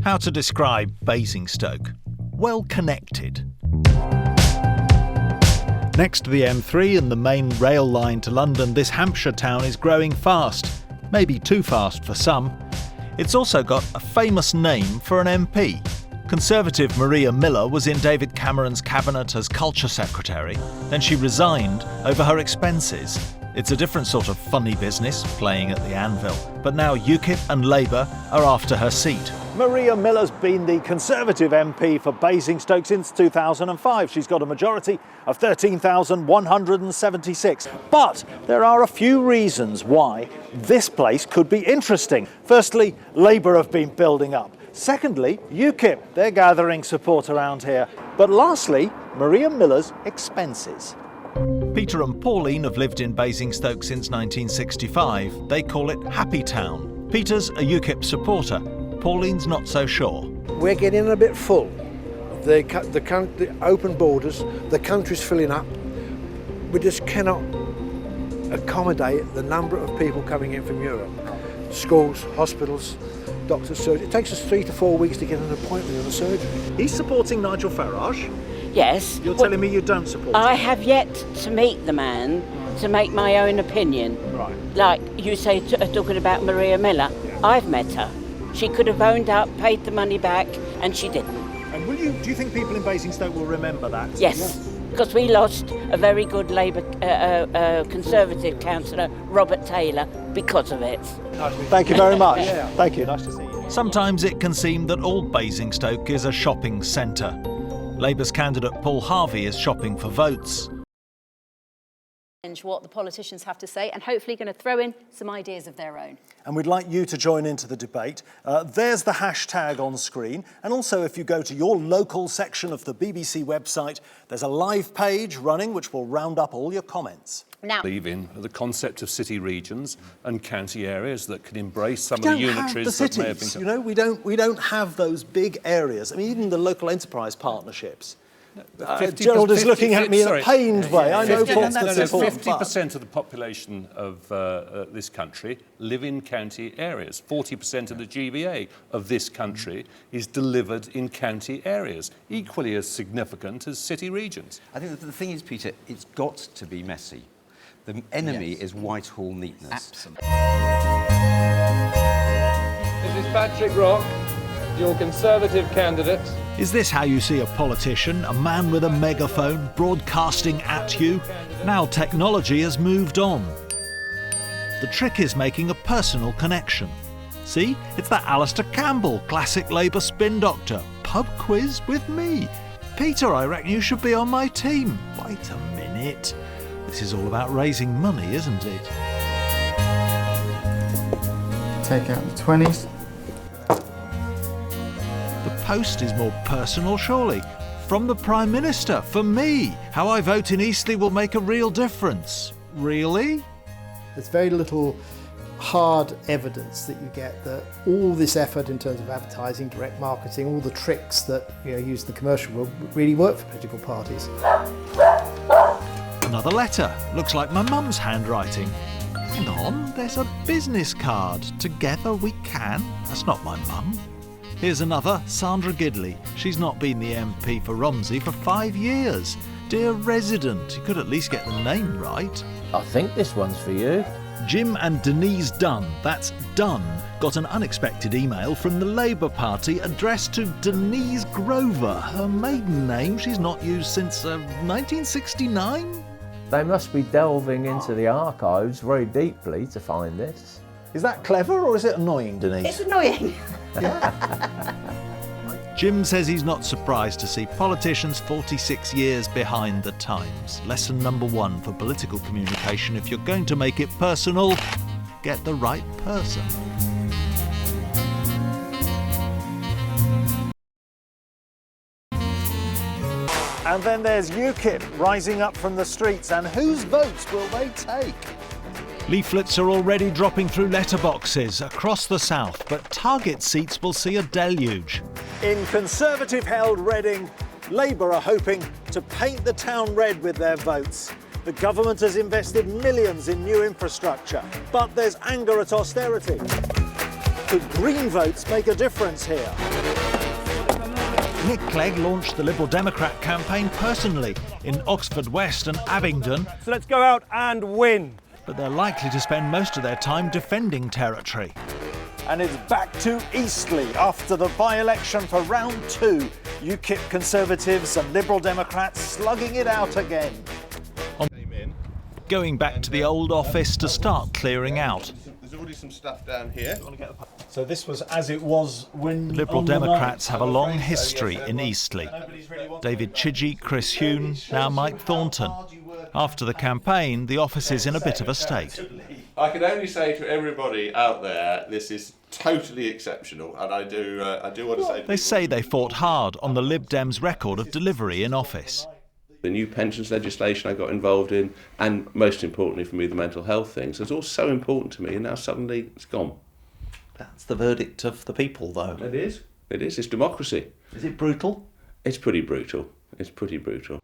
How to describe Basingstoke? Well connected. Next to the M3 and the main rail line to London, this Hampshire town is growing fast. Maybe too fast for some. It's also got a famous name for an MP. Conservative Maria Miller was in David Cameron's cabinet as Culture Secretary. Then she resigned over her expenses. It's a different sort of funny business, playing at the anvil. But now UKIP and Labour are after her seat. Maria Miller's been the Conservative MP for Basingstoke since 2005. She's got a majority of 13,176. But there are a few reasons why this place could be interesting. Firstly, Labour have been building up. Secondly, UKIP, they're gathering support around here. But lastly, Maria Miller's expenses. Peter and Pauline have lived in Basingstoke since 1965. They call it Happy Town. Peter's a UKIP supporter. Pauline's not so sure. We're getting a bit full. The open borders, the country's filling up. We just cannot accommodate the number of people coming in from Europe. Schools, hospitals, doctors, surgery. It takes us 3 to 4 weeks to get an appointment in a surgery. He's supporting Nigel Farage. Yes. You're telling me you don't support him? I have yet to meet the man to make my own opinion. Right. Like you say, talking about Maria Miller, Yeah. I've met her. She could have owned up, paid the money back, and she didn't. And do you think people in Basingstoke will remember that? Yes, because we lost a very good Labour Conservative councillor, Robert Taylor, because of it. Thank you very much. Thank you. Nice to see you. Sometimes it can seem that all Basingstoke is a shopping centre. Labour's candidate Paul Harvey is shopping for votes. What the politicians have to say and hopefully going to throw in some ideas of their own. And we'd like you to join into the debate. There's the hashtag on screen. And also, if you go to your local section of the BBC website, there's a live page running which will round up all your comments. Now, believe in the concept of city regions and county areas that can embrace some of the unitaries that may have been. You know, we don't have those big areas. I mean, even the local enterprise partnerships. Gerald is looking at me in a pained way. I know Paul's the support. 50% of the population of this country live in county areas. 40% of the GVA of this country is delivered in county areas, equally as significant as city regions. I think that the thing is, Peter, it's got to be messy. The enemy is Whitehall neatness. Absolutely. This is Patrick Rock, your Conservative candidate. Is this how you see a politician, a man with a megaphone broadcasting at you? Now technology has moved on. The trick is making a personal connection. See, it's that Alistair Campbell, classic Labour spin doctor. Pub quiz with me. Peter, I reckon you should be on my team. Wait a minute. This is all about raising money, isn't it? Take out the 20s. The post is more personal, surely. From the Prime Minister, for me. How I vote in Eastleigh will make a real difference. Really? There's very little hard evidence that you get that all this effort in terms of advertising, direct marketing, all the tricks that use in the commercial world really work for political parties. Another letter. Looks like my mum's handwriting. Hang on, there's a business card. Together we can. That's not my mum. Here's another, Sandra Gidley. She's not been the MP for Romsey for 5 years. Dear resident, you could at least get the name right. I think this one's for you. Jim and Denise Dunn, that's Dunn, got an unexpected email from the Labour Party addressed to Denise Grover, her maiden name she's not used since 1969? They must be delving into the archives very deeply to find this. Is that clever or is it annoying, Denise? it's annoying. Jim says he's not surprised to see politicians 46 years behind the times. Lesson number 1 for political communication: if you're going to make it personal, get the right person. And then there's UKIP rising up from the streets, and whose votes will they take? Leaflets are already dropping through letterboxes across the south, but target seats will see a deluge. In Conservative-held Reading, Labour are hoping to paint the town red with their votes. The government has invested millions in new infrastructure, but there's anger at austerity. Could green votes make a difference here? Nick Clegg launched the Liberal Democrat campaign personally in Oxford West and Abingdon. So let's go out and win. But they're likely to spend most of their time defending territory. And it's back to Eastleigh after the by-election for round 2. UKIP Conservatives and Liberal Democrats slugging it out again. Going back to the old office to start clearing out. There's already some stuff down here. So this was as it was when... Liberal Democrats have a long history in Eastleigh. David Chidgey, Chris Huhne, now Mike Thornton. After the campaign, the office is in a bit of a state. I can only say to everybody out there, this is totally exceptional, and I do want to say... They say they fought hard on the Lib Dems' record of delivery in office. The new pensions legislation I got involved in, and most importantly for me, the mental health things, it's all so important to me, and now suddenly it's gone. That's the verdict of the people, though. It is. It is. It's democracy. Is it brutal? It's pretty brutal. It's pretty brutal.